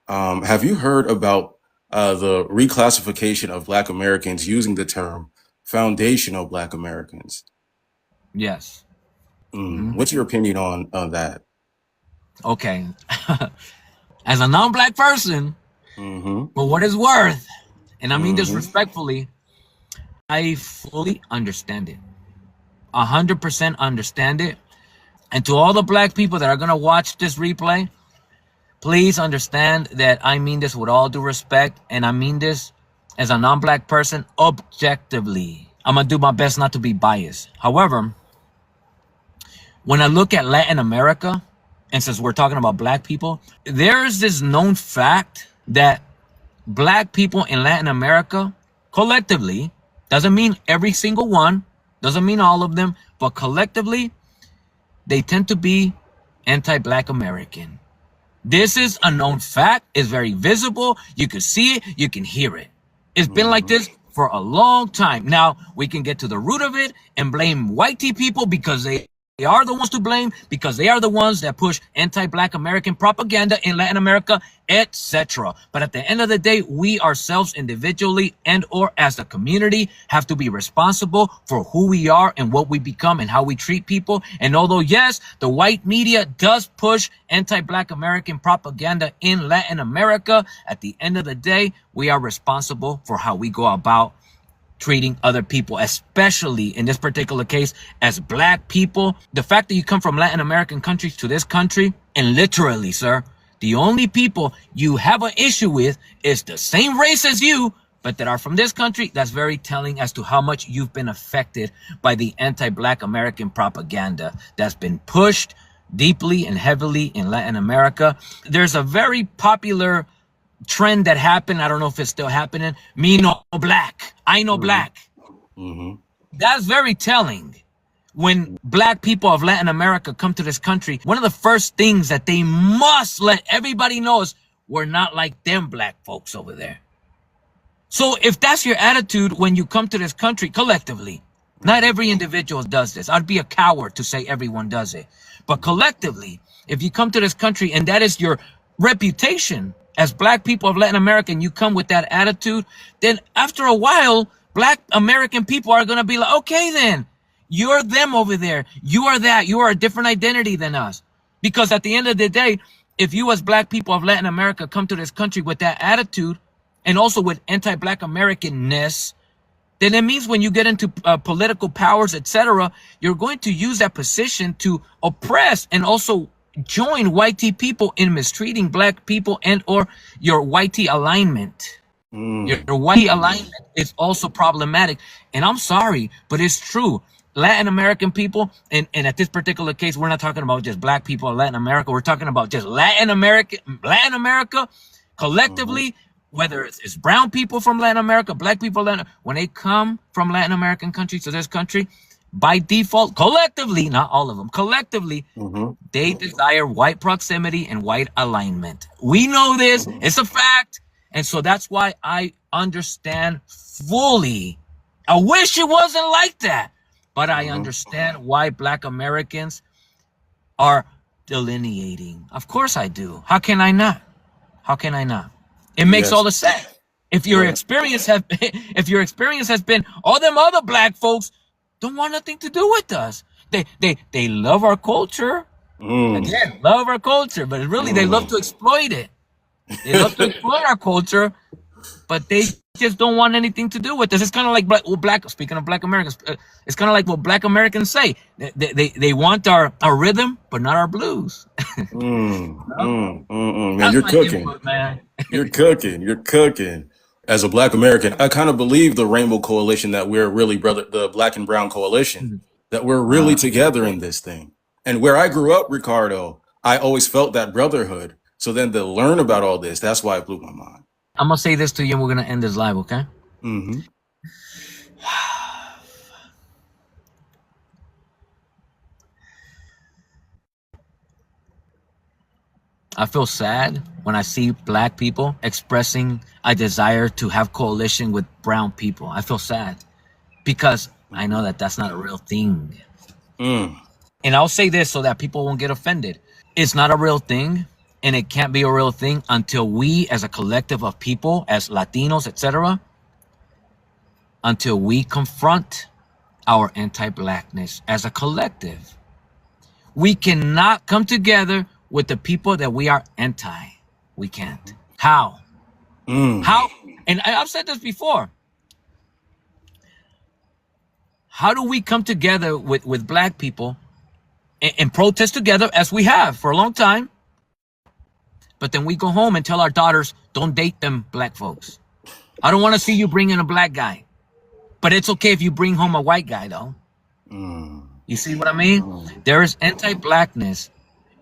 Have you heard about the reclassification of Black Americans using the term foundational Black Americans? Yes. Mhm. What's your opinion on that? Okay. As a non-black person, Mm-hmm. for what it's worth, and I mean this Mm-hmm. respectfully, I fully understand it. 100% understand it. And to all the black people that are going to watch this replay, please understand that I mean this with all due respect. And I mean this as a non-black person objectively. I'm going to do my best not to be biased. However, when I look at Latin America, and since we're talking about black people, there is this known fact that black people in Latin America collectively, doesn't mean every single one, doesn't mean all of them, but collectively, they tend to be anti-black American. This is a known fact. It's very visible. You can see it. You can hear it. It's been like Mm-hmm. this for a long time. Now, we can get to the root of it and blame white people because they are the ones to blame, because they are the ones that push anti-black American propaganda in Latin America, etc. But at the end of the day, we ourselves individually and or as a community have to be responsible for who we are and what we become and how we treat people. And although, yes, the white media does push anti-black American propaganda in Latin America, at the end of the day, we are responsible for how we go about treating other people, especially in this particular case as black people. The fact that you come from Latin American countries to this country, and literally, sir, the only people you have an issue with is the same race as you, but that are from this country, that's very telling as to how much you've been affected by the anti-black American propaganda that's been pushed deeply and heavily in Latin America. There's a very popular trend that happened. I don't know if it's still happening. Me no black. I know Mm-hmm. black. Mm-hmm. That's very telling. When black people of Latin America come to this country, one of the first things that they must let everybody know is we're not like them black folks over there. So if that's your attitude when you come to this country collectively, not every individual does this. I'd be a coward to say everyone does it. But collectively, if you come to this country and that is your reputation as black people of Latin America and you come with that attitude, then after a while, black American people are going to be like, okay, then you're them over there. You are that. You are a different identity than us. Because at the end of the day, if you as black people of Latin America come to this country with that attitude and also with anti-black Americanness, then it means when you get into political powers, etc., you're going to use that position to oppress and also join whitey people in mistreating black people and or your whitey alignment. Your whitey alignment is also problematic. And I'm sorry, but it's true. Latin American people, and at this particular case, we're not talking about just black people in Latin America. We're talking about just Latin America Mm-hmm. collectively, whether it's brown people from Latin America, black people, when they come from Latin American countries to this country, by default, collectively, not all of them, collectively, Mm-hmm. they desire white proximity and white alignment. We know this. It's a fact. And so that's why I understand fully. I wish it wasn't like that. But I Mm-hmm. understand why black Americans are delineating. Of course I do. How can I not? How can I not? It makes all Yes. the sense. If your Yeah. experience has if your experience has been all them other black folks don't want nothing to do with us. They love our culture. Mm. Again, love our culture, but really they love Mm. to exploit it. They love to exploit our culture, but they just don't want anything to do with this. It's kind of like black. Speaking of black Americans, it's kind of like what black Americans say. They want our rhythm, but not our blues. Man, That's you're my cooking. input, man. You're cooking. You're cooking. As a Black American, I kind of believe the Rainbow Coalition that we're really brother, the Black and Brown Coalition, that we're really Uh, together in this thing. And where I grew up, Ricardo, I always felt that brotherhood. So then to learn about all this, that's why it blew my mind. I'm gonna say this to you, and we're gonna end this live, okay? Hmm. I feel sad when I see black people expressing a desire to have coalition with brown people. I feel sad because I know that that's not a real thing. Mm. And I'll say this so that people won't get offended. It's not a real thing and it can't be a real thing until we, as a collective of people, as Latinos, etc., until we confront our anti-blackness as a collective. We cannot come together with the people that we are anti. We can't. How? How? And I've said this before. How do we come together with black people and protest together, as we have for a long time, but then we go home and tell our daughters, don't date them black folks. I don't want to see you bring in a black guy. But it's okay if you bring home a white guy, though. You see what I mean? There is anti-blackness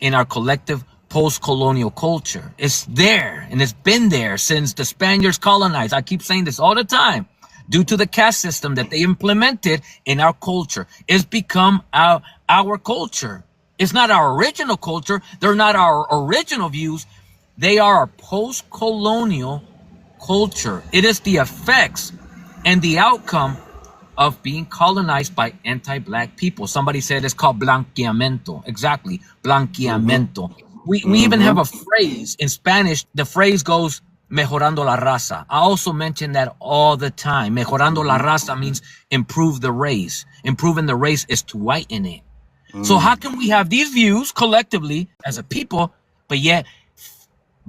in our collective post-colonial culture. It's there, and it's been there since the Spaniards colonized. I keep saying this all the time. Due to the caste system that they implemented in our culture, it's become our culture. It's not our original culture. They're not our original views. They are our post-colonial culture. It is the effects and the outcome of being colonized by anti-black people. Somebody said it's called blanqueamiento. Exactly, blanqueamiento. We even have a phrase in Spanish. The phrase goes, mejorando la raza. I also mention that all the time. Mejorando la raza means improve the race. Improving the race is to whiten it. So how can we have these views collectively as a people, but yet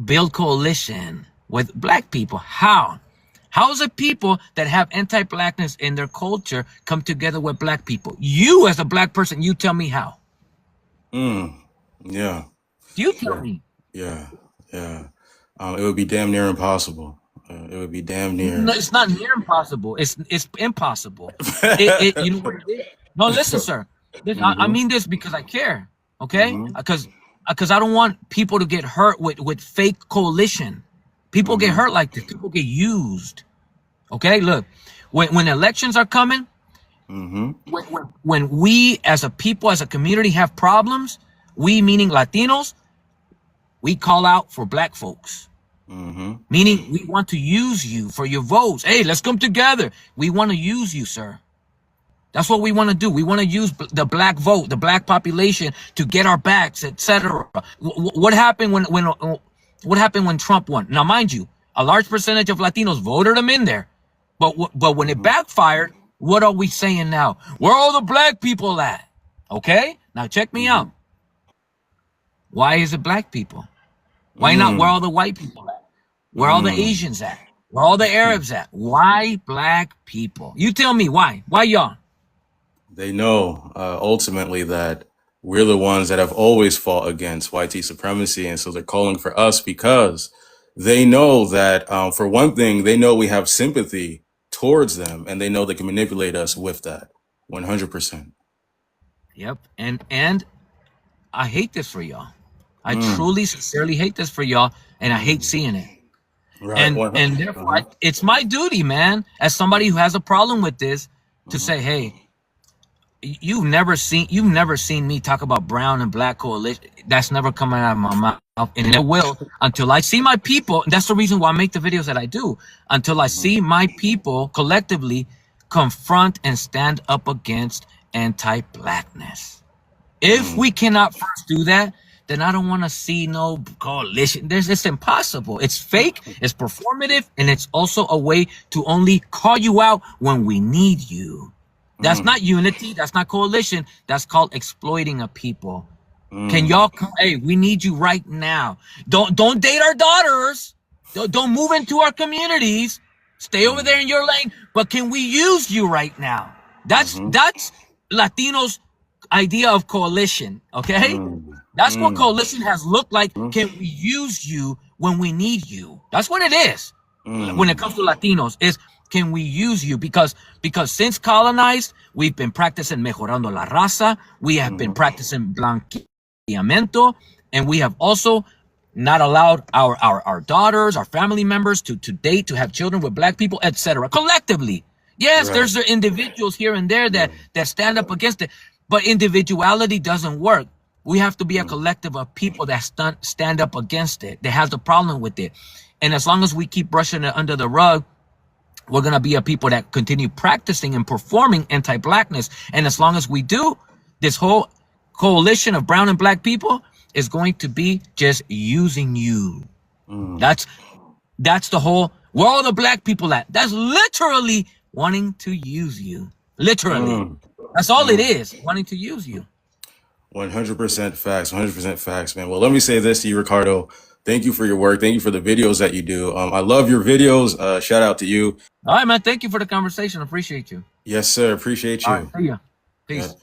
build coalition with black people? How? How is it people that have anti-blackness in their culture come together with black people? You as a black person, you tell me how. Yeah. You tell me. Yeah. It would be damn near impossible. It would be damn near. No, it's not near impossible. It's impossible. You know what it is? No, listen, sir. I mean this because I care. Okay? Because I don't want people to get hurt with fake coalition. People get hurt like this. People get used. Okay? Look, when elections are coming, when we as a people, as a community have problems, we meaning Latinos, we call out for black folks. Meaning we want to use you for your votes. Hey, let's come together. We want to use you, sir. That's what we want to do. We want to use the black vote, the black population to get our backs, etc. What happened when Trump won? Now, mind you, a large percentage of Latinos voted him in there. But when it backfired, what are we saying now? Where are all the black people at? Okay? Now check me out. Why is it black people? Why not where are all the white people at? Where are all the Asians at? Where are all the Arabs at? Why black people? You tell me why. Why y'all? They know ultimately that we're the ones that have always fought against white supremacy. And so they're calling for us because they know that, for one thing, they know we have sympathy towards them and they know they can manipulate us with that 100%. Yep. And I hate this for y'all. I truly, sincerely hate this for y'all, and I hate seeing it. Right. And therefore, it's my duty, man, as somebody who has a problem with this, to say, hey, you've never seen me talk about brown and black coalition. That's never coming out of my mouth, and it will until I see my people. And that's the reason why I make the videos that I do. Until I see my people collectively confront and stand up against anti-blackness. If we cannot first do that, then I don't want to see no coalition. It's impossible. It's fake, it's performative, and it's also a way to only call you out when we need you. That's not unity, that's not coalition, that's called exploiting a people. Can y'all come? Hey, we need you right now. Don't date our daughters. Don't move into our communities. Stay over there in your lane, but can we use you right now? That's Latinos' idea of coalition, okay? That's what coalition has looked like. Can we use you when we need you? That's what it is. When it comes to Latinos, is can we use you? Because since colonized, we've been practicing mejorando la raza. We have been practicing blanqueamiento, and we have also not allowed our daughters, our family members to date, to have children with black people, etc. Collectively. Yes, there's the individuals here and there that stand up against it, but individuality doesn't work. We have to be a collective of people that stand up against it, that has a problem with it. And as long as we keep brushing it under the rug, we're going to be a people that continue practicing and performing anti-blackness. And as long as we do, this whole coalition of brown and black people is going to be just using you. Mm. That's the whole, where all the black people at? That's literally wanting to use you. Literally. Mm. That's all it Mm. is, wanting to use you. 100% facts. 100% facts, man. Well, let me say this to you, Ricardo. Thank you for your work. Thank you for the videos that you do. I love your videos. Shout out to you. All right, man. Thank you for the conversation. Appreciate you. Yes, sir. Appreciate All right. you. See ya. Yeah. Peace.